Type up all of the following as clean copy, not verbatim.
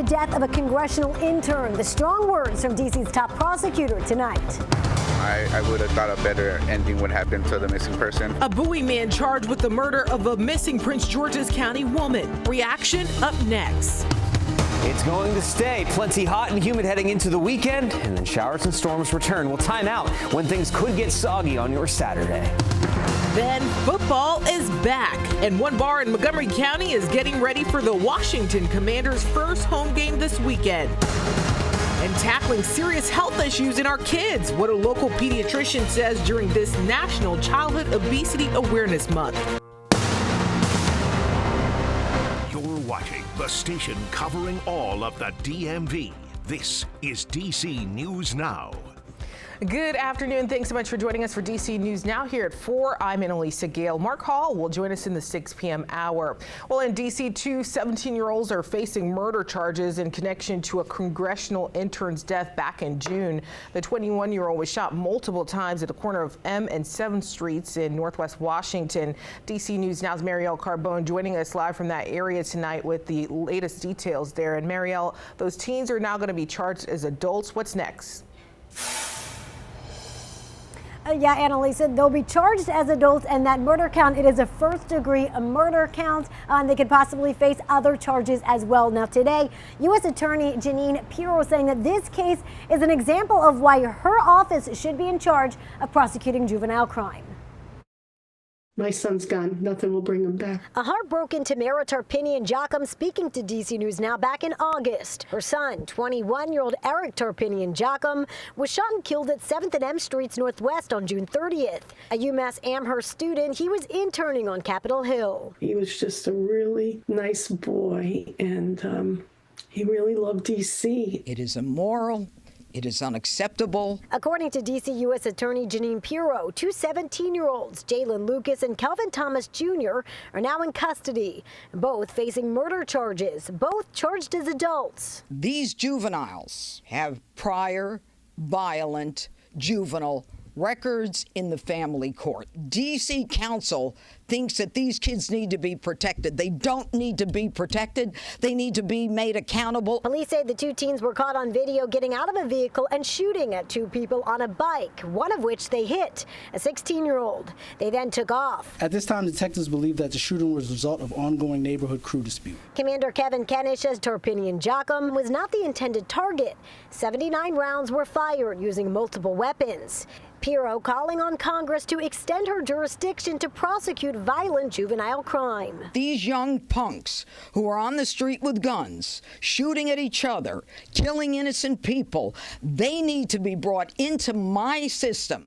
the death of a congressional intern. The strong words from D.C.'s top prosecutor tonight. I would have thought a better ending would happen to the missing person. A Bowie man charged with the murder of a missing Prince George's County woman. Reaction up next. It's going to stay plenty hot and humid heading into the weekend, and then showers and storms return. We'll time out when things could get soggy on your Saturday. Then football is back, and one bar in Montgomery County is getting ready for the Washington Commanders' first home game this weekend. And tackling serious health issues in our kids, what a local pediatrician says during this National Childhood Obesity Awareness Month. You're watching the station covering all of the DMV. This is DC News Now. Good afternoon. Thanks so much for joining us for DC News Now here at 4. I'm Annalisa Gale. Mark Hall will join us in the 6 p.m. hour. Well, in DC, two 17-year-olds are facing murder charges in connection to a congressional intern's death back in June. The 21-year-old was shot multiple times at the corner of M and 7th Streets in Northwest Washington. DC News Now's Marielle Carbone joining us live from that area tonight with the latest details there. And Marielle, those teens are now going to be charged as adults. What's next? Yeah, Annalisa, they'll be charged as adults, and that murder count, it is a first-degree murder count. They could possibly face other charges as well. Now, today, U.S. Attorney Jeanine Pirro saying that this case is an example of why her office should be in charge of prosecuting juvenile crime. My son's gone. Nothing will bring him back. A heartbroken Tamara Tarpinian-Jochum speaking to DC News Now back in August. Her son, 21-year-old Eric Tarpinian-Jochum, was shot and killed at 7th and M Streets Northwest on June 30th. A UMass Amherst student, he was interning on Capitol Hill. He was just a really nice boy, and he really loved DC. It is immoral. It is unacceptable. According to D.C. U.S. Attorney Jeanine Pirro, two 17-year-olds, Jalen Lucas and Kelvin Thomas Jr., are now in custody, both facing murder charges, both charged as adults. These juveniles have prior violent juvenile records in the family court. D.C. Council thinks that these kids need to be protected. They don't need to be protected. They need to be made accountable. Police say the two teens were caught on video getting out of a vehicle and shooting at two people on a bike, one of which they hit, a 16-year-old. They then took off. At this time, detectives believe that the shooting was a result of ongoing neighborhood crew dispute. Commander Kevin Kennish says Tarpinian-Jochum was not the intended target. 79 rounds were fired using multiple weapons. Pirro calling on Congress to extend her jurisdiction to prosecute violent juvenile crime. These young punks who are on the street with guns, shooting at each other, killing innocent people, they need to be brought into my system.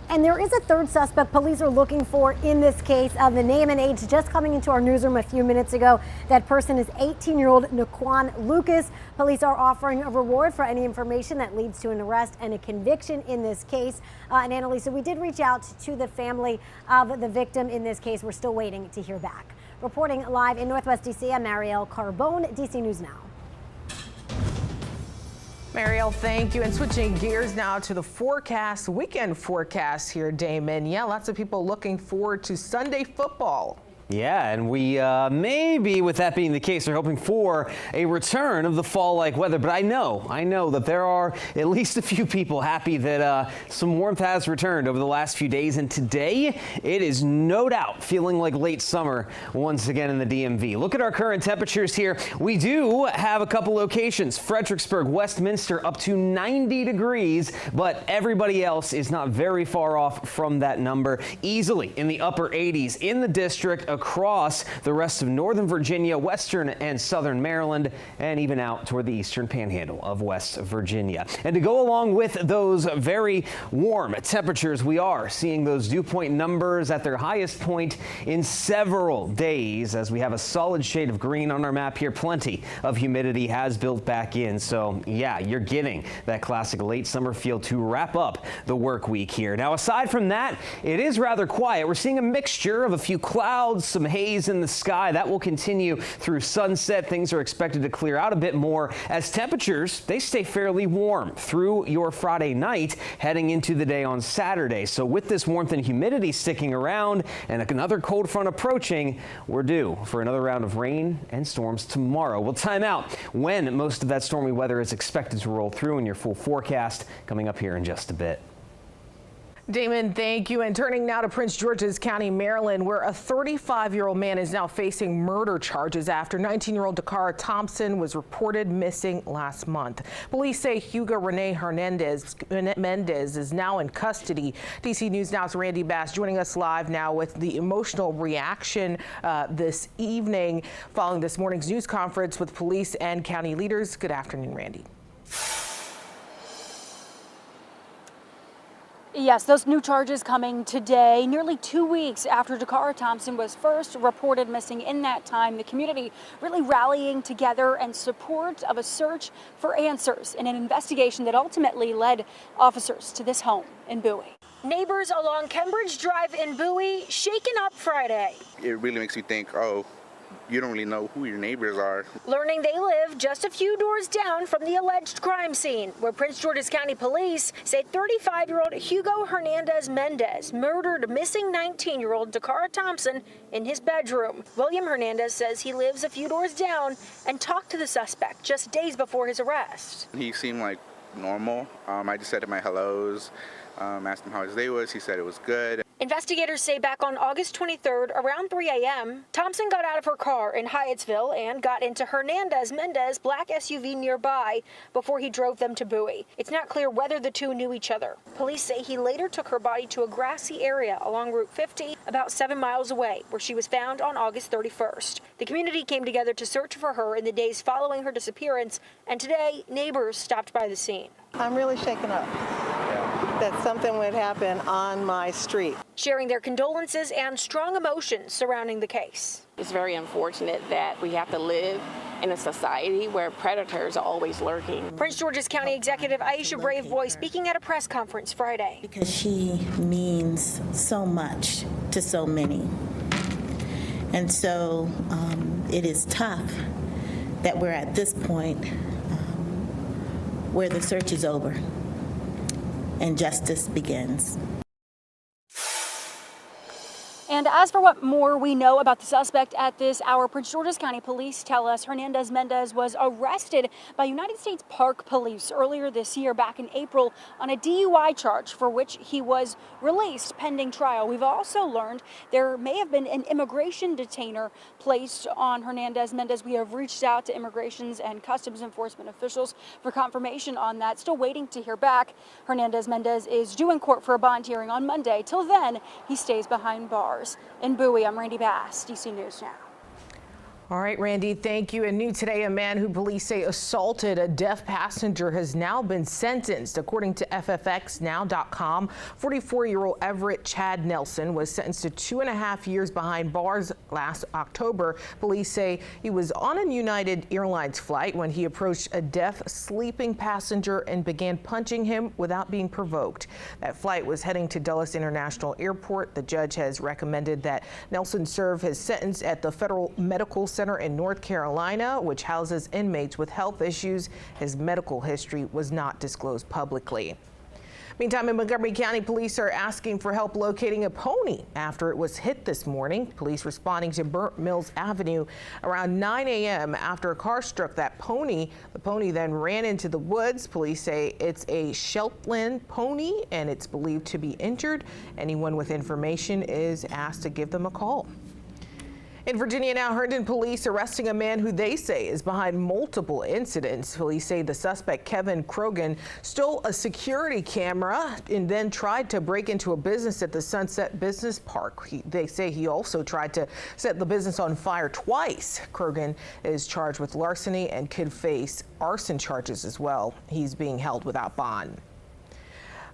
And there is a third suspect police are looking for in this case. The name and age just coming into our newsroom a few minutes ago. That person is 18-year-old Naquan Lucas. Police are offering a reward for any information that leads to an arrest and a conviction in this case. And Annalisa, we did reach out to the family of the victim in this case. We're still waiting to hear back. Reporting live in Northwest DC, I'm Marielle Carbone, DC News Now. Marielle, thank you. And switching gears now to the forecast, weekend forecast here, Damon. Yeah, lots of people looking forward to Sunday football. Yeah, and we maybe, with that being the case, are hoping for a return of the fall-like weather. But I know that there are at least a few people happy that some warmth has returned over the last few days. And today, it is no doubt feeling like late summer once again in the DMV. Look at our current temperatures here. We do have a couple locations. Fredericksburg, Westminster, up to 90 degrees. But everybody else is not very far off from that number. Easily in the upper 80s in the district, across the rest of Northern Virginia, Western and Southern Maryland, and even out toward the eastern panhandle of West Virginia. And to go along with those very warm temperatures, we are seeing those dew point numbers at their highest point in several days, as we have a solid shade of green on our map here. Plenty of humidity has built back in. So yeah, you're getting that classic late summer feel to wrap up the work week here. Now, aside from that, it is rather quiet. We're seeing a mixture of a few clouds, some haze in the sky. That will continue through sunset. Things are expected to clear out a bit more as temperatures, they stay fairly warm through your Friday night heading into the day on Saturday. So with this warmth and humidity sticking around and another cold front approaching, we're due for another round of rain and storms tomorrow. We'll time out when most of that stormy weather is expected to roll through in your full forecast coming up here in just a bit. Damon, thank you. And turning now to Prince George's County, Maryland, where a 35-year-old man is now facing murder charges after 19-year-old Dakara Thompson was reported missing last month. Police say Hugo Rene Mendez is now in custody. DC News Now's Randy Bass joining us live now with the emotional reaction this evening following this morning's news conference with police and county leaders. Good afternoon, Randy. Yes, those new charges coming today, nearly 2 weeks after Dakara Thompson was first reported missing. In that time, the community really rallying together in support of a search for answers in an investigation that ultimately led officers to this home in Bowie. Neighbors along Cambridge Drive in Bowie shaken up Friday. It really makes you think, oh, you don't really know who your neighbors are. Learning they live just a few doors down from the alleged crime scene, where Prince George's County Police say 35-year-old Hugo Hernandez Mendez murdered missing 19-year-old Dakara Thompson in his bedroom. William Hernandez says he lives a few doors down and talked to the suspect just days before his arrest. He seemed like normal. I just said my hellos, asked him how his day was. He said it was good. Investigators say back on August 23rd, around 3 a.m., Thompson got out of her car in Hyattsville and got into Hernandez Mendez black SUV nearby before he drove them to Bowie. It's not clear whether the two knew each other. Police say he later took her body to a grassy area along Route 50, about 7 miles away, where she was found on August 31st. The community came together to search for her in the days following her disappearance, and today, neighbors stopped by the scene. I'm really shaken up that something would happen on my street. Sharing their condolences and strong emotions surrounding the case. It's very unfortunate that we have to live in a society where predators are always lurking. Prince George's County Executive Aisha Braveboy speaking at a press conference Friday. Because she means so much to so many. And so it is tough that we're at this point where the search is over and justice begins. And as for what more we know about the suspect at this hour, Prince George's County Police tell us Hernandez Mendez was arrested by United States Park Police earlier this year, back in April, on a DUI charge for which he was released pending trial. We've also learned there may have been an immigration detainer placed on Hernandez Mendez. We have reached out to Immigrations and Customs Enforcement officials for confirmation on that. Still waiting to hear back. Hernandez Mendez is due in court for a bond hearing on Monday. Till then, he stays behind bars. In Bowie, I'm Randy Bass, DC News Now. All right, Randy, thank you. And new today, a man who police say assaulted a deaf passenger has now been sentenced. According to FFXnow.com, 44-year-old Everett Chad Nelson was sentenced to 2.5 years behind bars last October. Police say he was on a United Airlines flight when he approached a deaf sleeping passenger and began punching him without being provoked. That flight was heading to Dulles International Airport. The judge has recommended that Nelson serve his sentence at the Federal Medical Center in North Carolina, which houses inmates with health issues. His medical history was not disclosed publicly. Meantime, in Montgomery County, police are asking for help locating a pony after it was hit this morning. Police responding to Burnt Mills Avenue around 9 a.m. after a car struck that pony. The pony then ran into the woods. Police say it's a Shetland pony and it's believed to be injured. Anyone with information is asked to give them a call. In Virginia now, Herndon police arresting a man who they say is behind multiple incidents. Police say the suspect, Kevin Krogan, stole a security camera and then tried to break into a business at the Sunset Business Park. They say he also tried to set the business on fire twice. Krogan is charged with larceny and could face arson charges as well. He's being held without bond.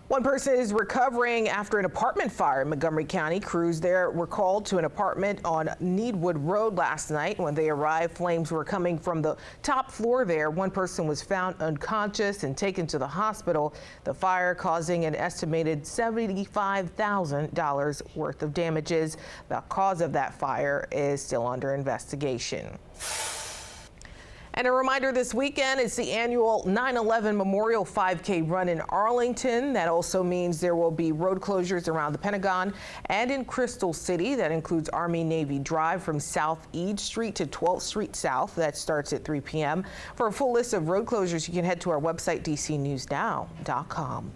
One person is recovering after an apartment fire in Montgomery County. Crews there were called to an apartment on Needwood Road last night. When they arrived, flames were coming from the top floor there. One person was found unconscious and taken to the hospital. The fire causing an estimated $75,000 worth of damages. The cause of that fire is still under investigation. And a reminder, this weekend is the annual 9/11 Memorial 5K run in Arlington. That also means there will be road closures around the Pentagon and in Crystal City. That includes Army-Navy Drive from South Eade Street to 12th Street South. That starts at 3 p.m. For a full list of road closures, you can head to our website, dcnewsnow.com.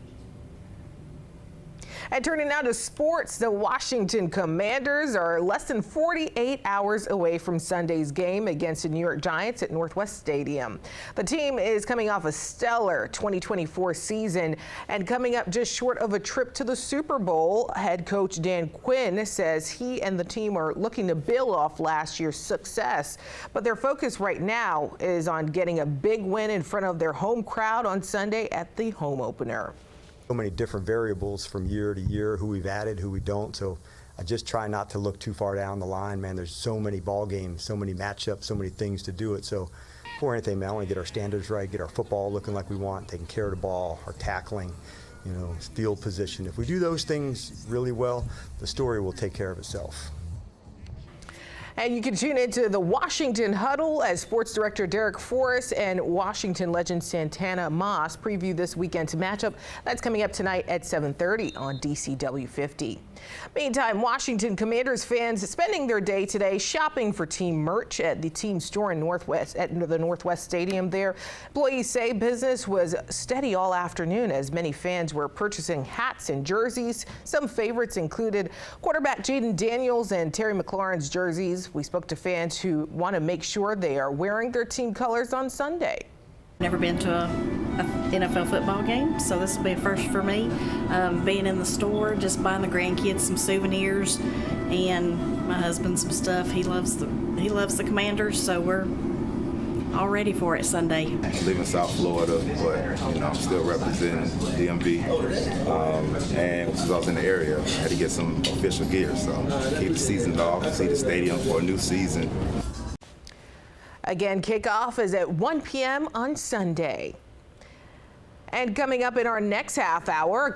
And turning now to sports, the Washington Commanders are less than 48 hours away from Sunday's game against the New York Giants at Northwest Stadium. The team is coming off a stellar 2024 season and coming up just short of a trip to the Super Bowl. Head coach Dan Quinn says he and the team are looking to build off last year's success, but their focus right now is on getting a big win in front of their home crowd on Sunday at the home opener. So many different variables from year to year, who we've added, who we don't. So I just try not to look too far down the line, man. There's so many ball games, so many matchups, so many things to do it. So before anything, man, I want to get our standards right, get our football looking like we want, taking care of the ball, our tackling, you know, field position. If we do those things really well, the story will take care of itself. And you can tune into the Washington Huddle as Sports Director Derek Forrest and Washington legend Santana Moss preview this weekend's matchup. That's coming up tonight at 7:30 on DCW 50. Meantime, Washington Commanders fans spending their day today shopping for team merch at the team store in the Northwest Stadium there. Employees say business was steady all afternoon as many fans were purchasing hats and jerseys. Some favorites included quarterback Jaden Daniels and Terry McLaurin's jerseys. We spoke to fans who want to make sure they are wearing their team colors on Sunday. Never been to a NFL football game, so this will be a first for me. Being in the store, just buying the grandkids some souvenirs, and my husband some stuff. He loves the Commanders, so we're all ready for it Sunday. I live in South Florida, but I'm still representing DMV. And since I was in the area, I had to get some official gear, so keep the season off, see the stadium for a new season. Again, kickoff is at 1 p.m. on Sunday. And coming up in our next half hour,